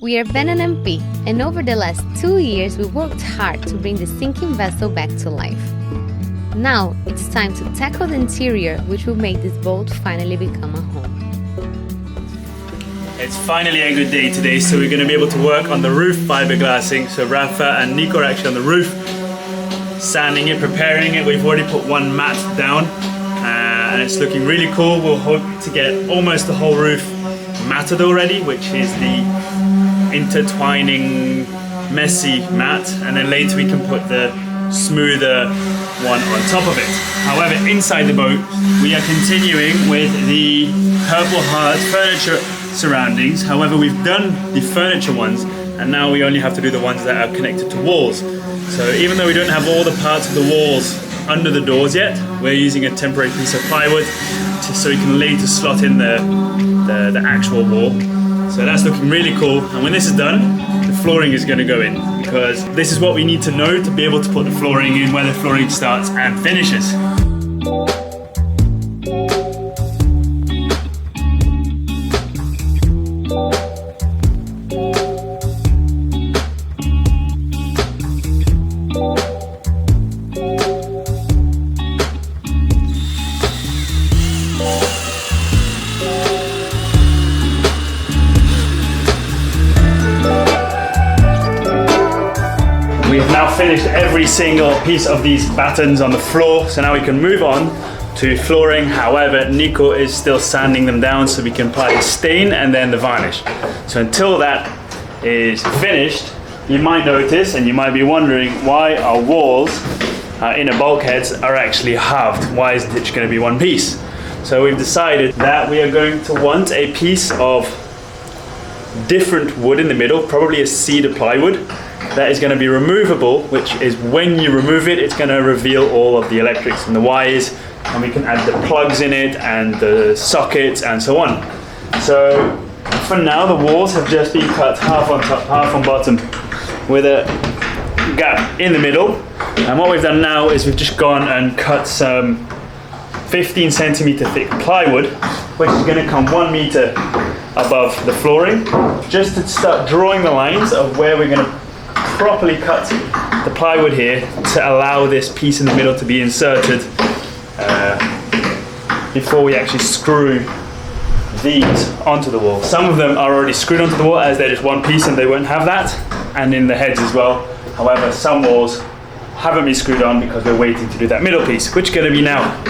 We are Ben and MP, and over the last 2 years we worked hard to bring the sinking vessel back to life. Now it's time to tackle the interior, which will make this boat finally become a home. It's finally a good day today, so we're going to be able to work on the roof fiberglassing. So Rafa and Nico are actually on the roof, sanding it, preparing it. We've already put one mat down and it's looking really cool. We'll hope to get almost the whole roof matted already, which is the intertwining messy mat, and then later we can put the smoother one on top of it. However, inside the boat we are continuing with the Purple Heart furniture surroundings. However, we've done the furniture ones and now we only have to do the ones that are connected to walls. So even though we don't have all the parts of the walls under the doors yet, we're using a temporary piece of plywood so we can later slot in the actual wall. So that's looking really cool, and when this is done, the flooring is going to go in, because this is what we need to know to be able to put the flooring in, where the flooring starts and finishes. We've now finished every single piece of these battens on the floor, so now we can move on to flooring. However, Nico is still sanding them down so we can apply the stain and then the varnish. So until that is finished, you might notice and you might be wondering why our walls, our inner bulkheads, are actually halved. Why isn't it going to be one piece? So we've decided that we are going to want a piece of different wood in the middle, probably a cedar plywood, that is going to be removable, which is when you remove it, it's going to reveal all of the electrics and the wires, and we can add the plugs in it and the sockets and so on. So for now the walls have just been cut half on top, half on bottom, with a gap in the middle. And what we've done now is we've just gone and cut some 15 centimeter thick plywood, which is going to come 1 meter above the flooring, just to start drawing the lines of where we're going to properly cut the plywood here to allow this piece in the middle to be inserted before we actually screw these onto the wall. Some of them are already screwed onto the wall as they're just one piece and they won't have that, and in the heads as well. However, some walls haven't been screwed on because we're waiting to do that middle piece, which is going to be now.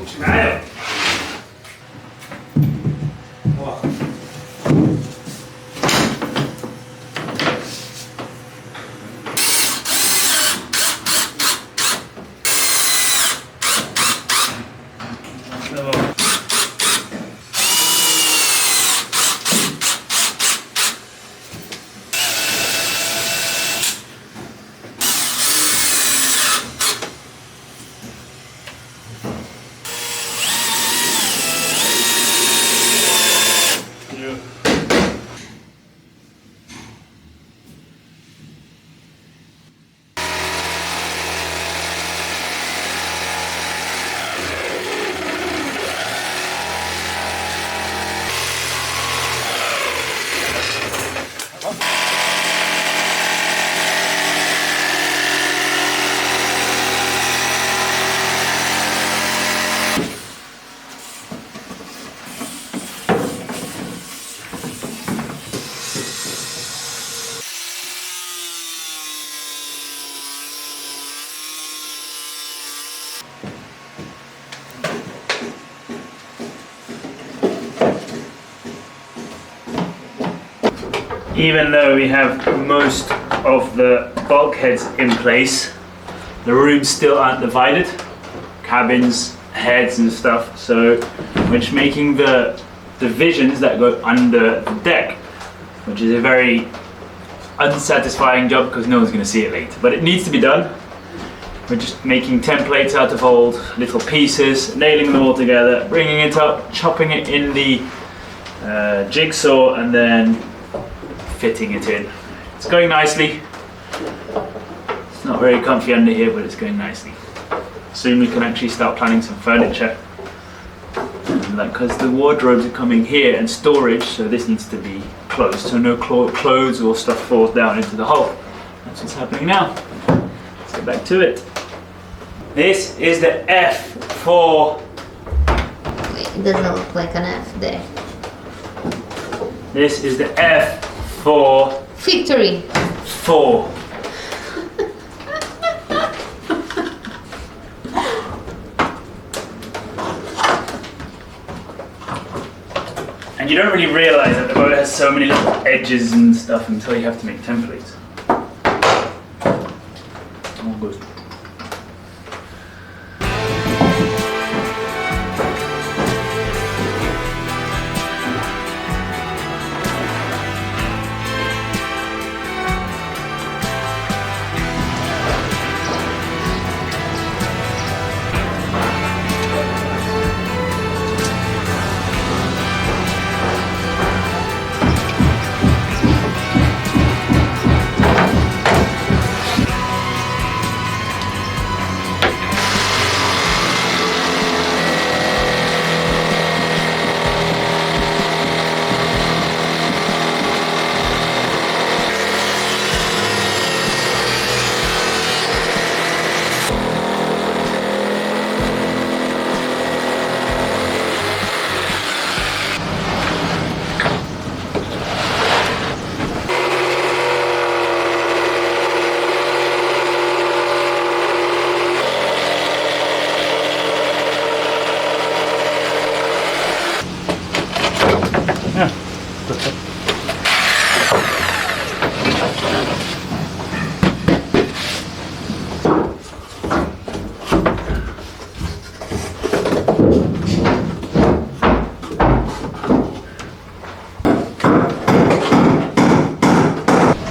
Canoe. Even though we have most of the bulkheads in place, the rooms still aren't divided. Cabins, heads and stuff. So we're just making the divisions that go under the deck, which is a very unsatisfying job because no one's going to see it later. But it needs to be done. We're just making templates out of old little pieces, nailing them all together, bringing it up, chopping it in the jigsaw and then fitting it in. It's going nicely. It's not very comfy under here, but it's going nicely. Soon we can actually start planning some furniture. Because the wardrobes are coming here and storage, so this needs to be closed so no clothes or stuff falls down into the hole. That's what's happening now. Let's get back to it. This is the F for... Wait, it doesn't look like an F there. This is the F for... Victory. 4. And you don't really realise that the boat has so many little edges and stuff until you have to make templates. All good.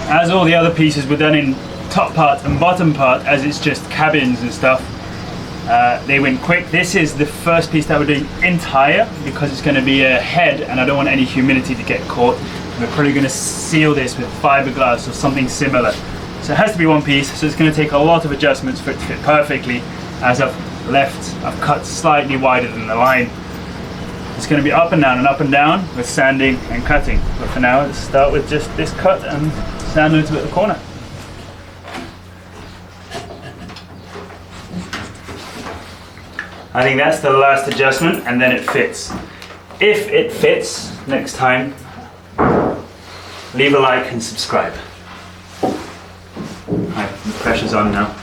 As all the other pieces were done in top part and bottom part, as it's just cabins and stuff, they went quick. This is the first piece that we're doing entire because it's going to be a head and I don't want any humidity to get caught. We're probably going to seal this with fiberglass or something similar. So it has to be one piece, so it's going to take a lot of adjustments for it to fit perfectly. As I've cut slightly wider than the line. It's going to be up and down with sanding and cutting. But for now, let's start with just this cut and sand a little bit at the corner. I think that's the last adjustment and then it fits. If it fits next time, leave a like and subscribe. Right, the pressure's on now.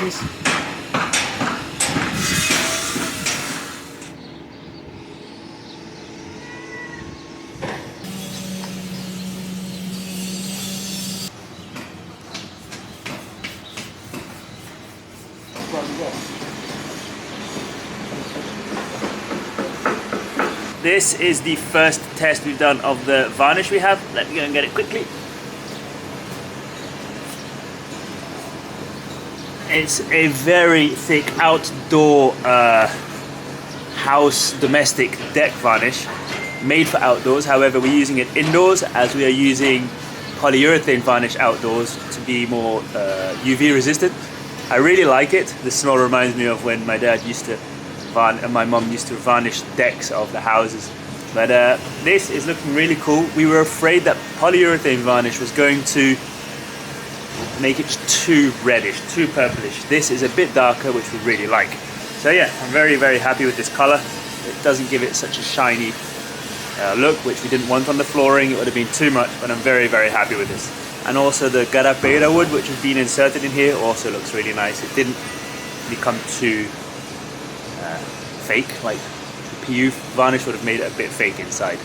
please. This is the first test we've done of the varnish we have. Let me go and get it quickly. It's a very thick outdoor house domestic deck varnish made for outdoors. However, we're using it indoors as we are using polyurethane varnish outdoors to be more UV resistant. I really like it. The smell reminds me of when my dad used to and my mum used to varnish decks of the houses. But this is looking really cool. We were afraid that polyurethane varnish was going to make it too reddish, too purplish. This is a bit darker, which we really like. So yeah, I'm very, very happy with this color. It doesn't give it such a shiny look, which we didn't want on the flooring. It would have been too much, but I'm very, very happy with this. And also the garapera wood, which has been inserted in here, also looks really nice. It didn't become too fake, like the PU varnish would have made it a bit fake inside.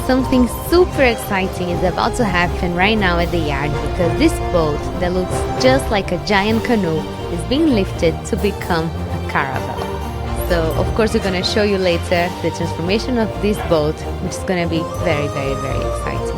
Something super exciting is about to happen right now at the yard, because this boat that looks just like a giant canoe is being lifted to become a caravel. So of course we're going to show you later the transformation of this boat, which is going to be very, very, very exciting.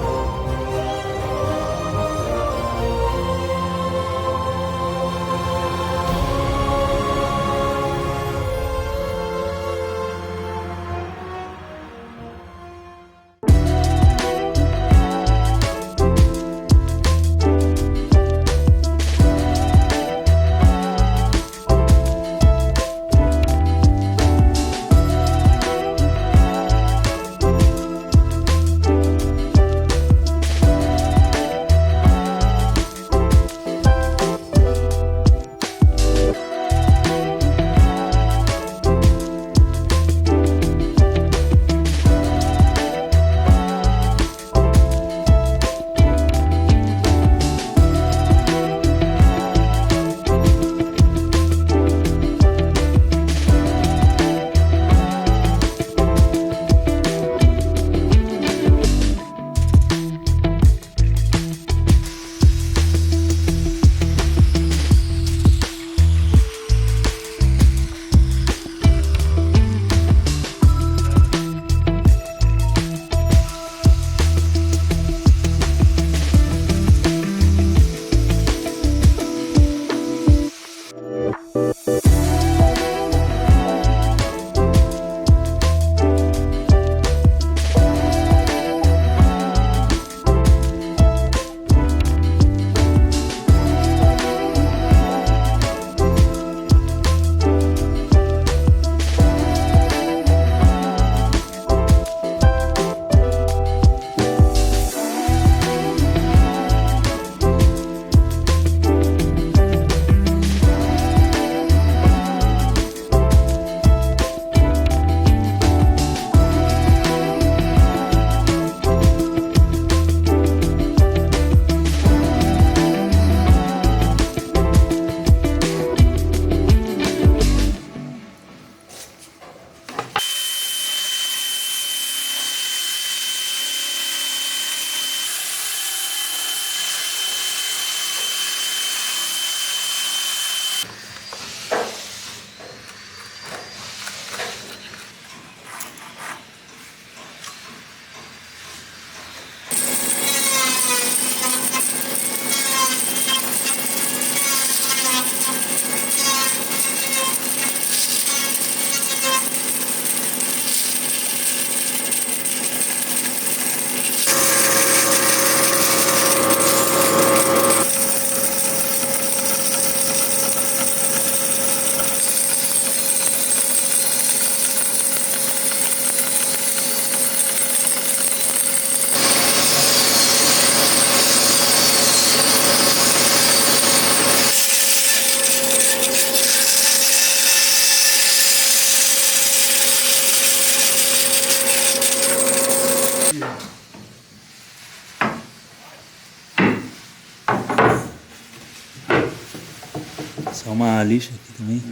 Só uma lixa aqui também.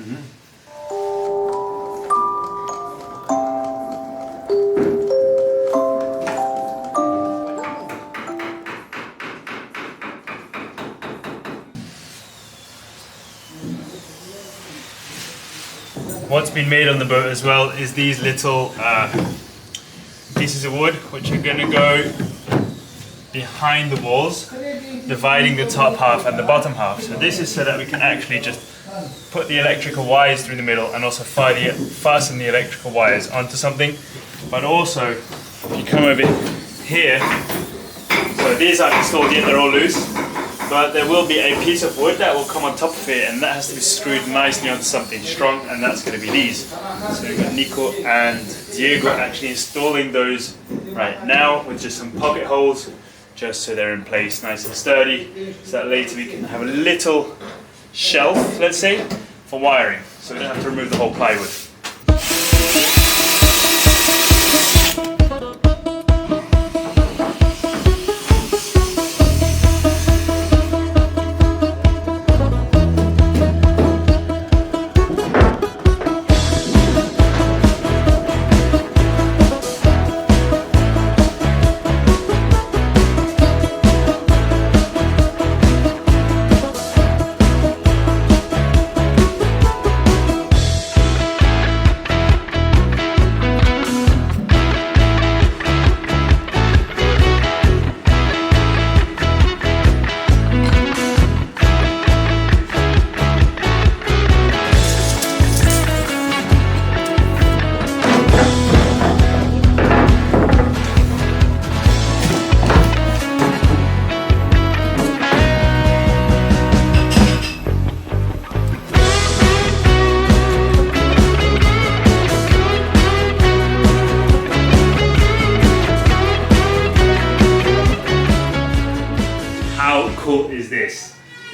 What's been made on the boat as well is these little pieces of wood which are going to go behind the walls, dividing the top half and the bottom half. So this is so that we can actually just put the electrical wires through the middle and also fasten the electrical wires onto something. But also, if you come over here, so these aren't installed yet, they're all loose. But there will be a piece of wood that will come on top of it, and that has to be screwed nicely onto something strong, and that's going to be these. So we've got Nico and Diego actually installing those right now with just some pocket holes, just so they're in place nice and sturdy, so that later we can have a little shelf, let's say, for wiring, so we don't have to remove the whole plywood.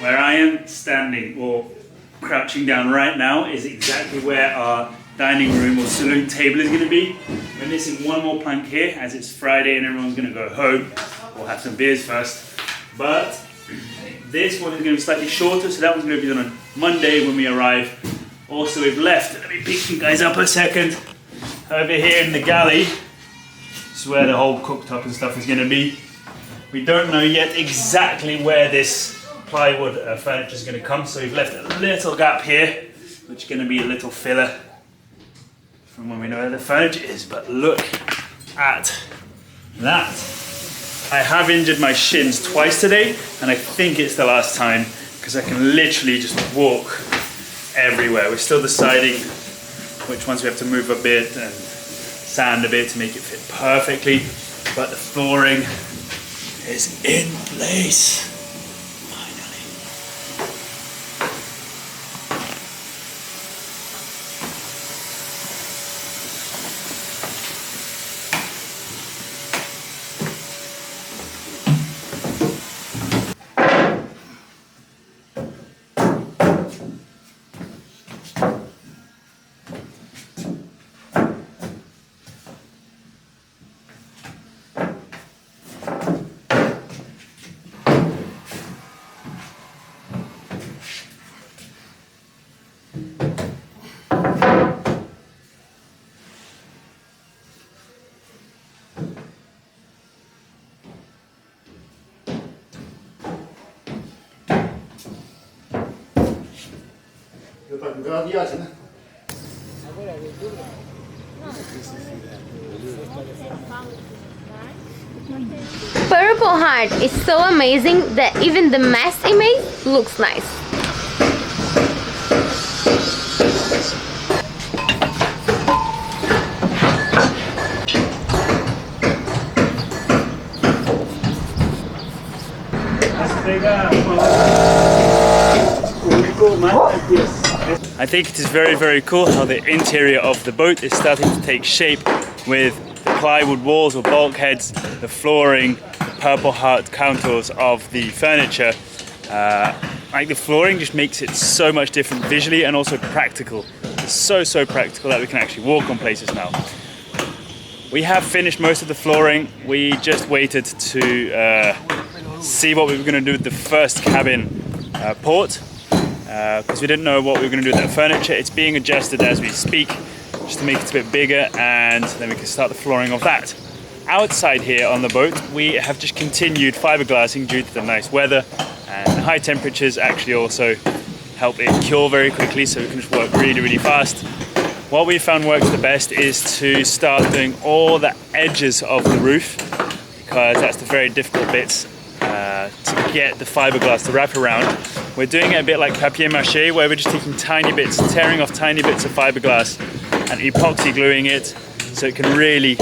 Where I am standing or crouching down right now is exactly where our dining room or saloon table is going to be. We're missing one more plank here as it's Friday and everyone's going to go home. We'll have some beers first. But this one is going to be slightly shorter, so that one's going to be done on Monday when we arrive. Also, we've left, let me pick you guys up a second. Over here in the galley, this is where the whole cooktop and stuff is going to be. We don't know yet exactly where this plywood furniture is going to come, so we've left a little gap here, which is going to be a little filler from when we know where the furniture is. But look at that. I have injured my shins twice today, and I think it's the last time, because I can literally just walk everywhere. We're still deciding which ones we have to move a bit and sand a bit to make it fit perfectly, but the flooring is in place. Purple Heart is so amazing that even the mess it made looks nice. I think it is very, very cool how the interior of the boat is starting to take shape with the plywood walls or bulkheads, the flooring, the Purple Heart contours of the furniture. Like the flooring just makes it so much different visually and also practical. It's so practical that we can actually walk on places now. We have finished most of the flooring. We just waited to see what we were going to do with the first cabin port. because we didn't know what we were going to do with that furniture. It's being adjusted as we speak, just to make it a bit bigger, and then we can start the flooring of that. Outside here on the boat, we have just continued fiberglassing due to the nice weather, and the high temperatures actually also help it cure very quickly, so we can just work really, really fast. What we found works the best is to start doing all the edges of the roof, because that's the very difficult bits to get the fiberglass to wrap around. We're doing it a bit like papier-mâché, where we're just taking tiny bits, tearing off tiny bits of fiberglass and epoxy gluing it so it can really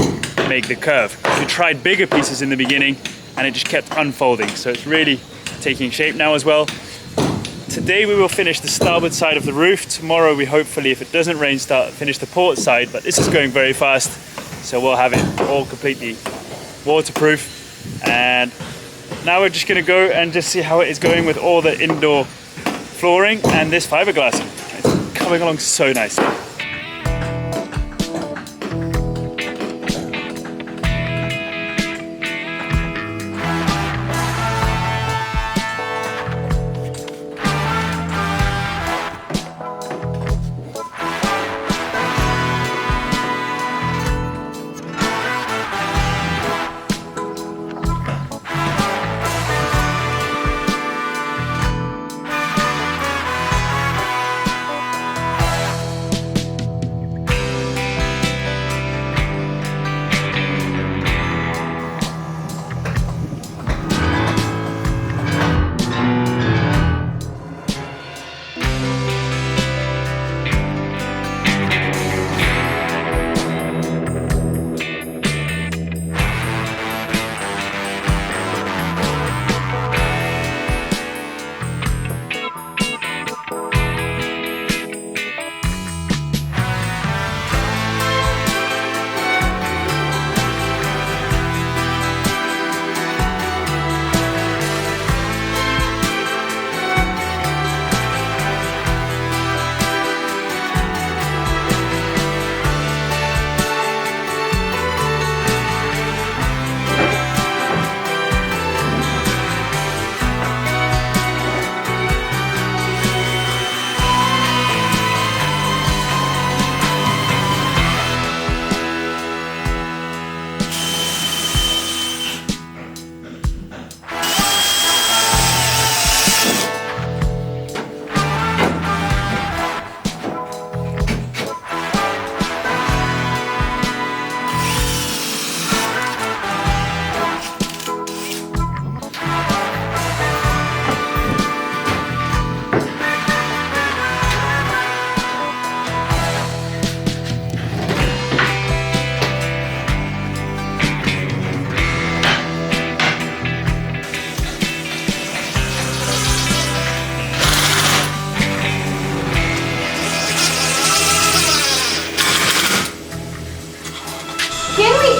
make the curve. We tried bigger pieces in the beginning and it just kept unfolding, so it's really taking shape now as well. Today we will finish the starboard side of the roof. Tomorrow we hopefully, if it doesn't rain, finish the port side, but this is going very fast, so we'll have it all completely waterproof. And now we're just going to go and just see how it is going with all the indoor flooring and this fiberglassing. It's coming along so nicely.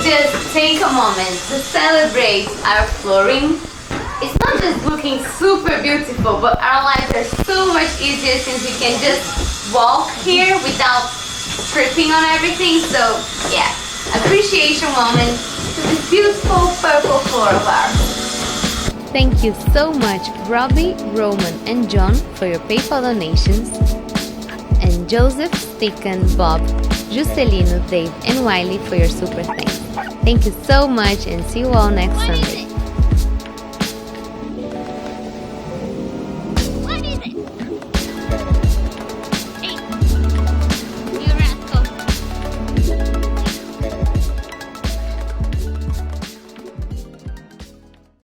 Just take a moment to celebrate our flooring. It's not just looking super beautiful, but our lives are so much easier since we can just walk here without tripping on everything. So yeah, appreciation moment to this beautiful purple floor of ours. Thank you so much, Robbie, Roman, and John for your PayPal donations, and Joseph, Stickan, Bob, Juscelino, Dave, and Wiley for your super thanks. Thank you so much, and see you all next Sunday. What is it?